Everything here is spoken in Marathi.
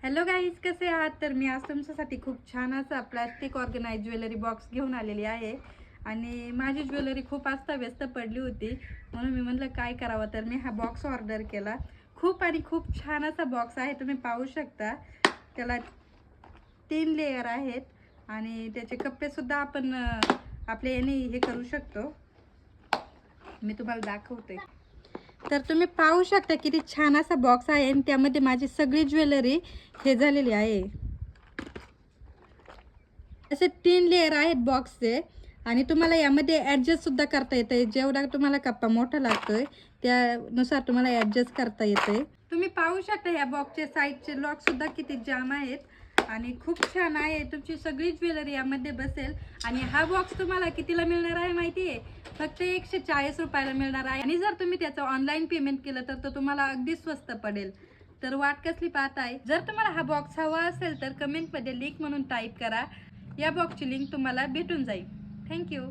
हॅलो गाईज, कसे आहात? तर मी आज तुमच्यासाठी खूप छान असा प्लास्टिक ऑर्गनाइज ज्वेलरी बॉक्स घेऊन आलेली आहे. आणि माझी ज्वेलरी खूप अस्ताव्यस्त पडली होती, म्हणून मी म्हटलं काय करावं, तर मी हा बॉक्स ऑर्डर केला. खूप छान असा बॉक्स आहे, तुम्ही पाहू शकता. त्याला 3 लेयर आहेत आणि त्याचे कप्पे सुद्धा आपण आपल्या याने हे करू शकतो. मी तुम्हाला दाखवते. तर तुम्ही पाहू शकता किती छान असा बॉक्स आहे आणि त्यामध्ये माझी सगळी ज्वेलरी हे झालेली आहे. असे 3 लेयर आहेत बॉक्सचे आणि तुम्हाला यामध्ये ॲडजस्ट सुद्धा करता येते. जेवढा तुम्हाला कप्पा मोठा लागतोय त्यानुसार तुम्हाला ॲडजस्ट करता येते. तुम्ही पाहू शकता या बॉक्सचे साईडचे लॉक सुद्धा किती जाम आहेत आणि खूप छान आहे. तुमची सगळी ज्वेलरी यामध्ये बसेल. आणि हा बॉक्स तुम्हाला कितीला मिळणार आहे माहिती आहे? फक्त 140 रुपयाला मिळणार आहे. आणि जर तुम्ही त्याचं ऑनलाईन पेमेंट केलं तर तो तुम्हाला अगदी स्वस्त पडेल. तर वाट कसली पाहताय? जर तुम्हाला हा बॉक्स हवा असेल तर कमेंटमध्ये लिंक म्हणून टाईप करा. या बॉक्सची लिंक तुम्हाला भेटून जाईल. थँक्यू.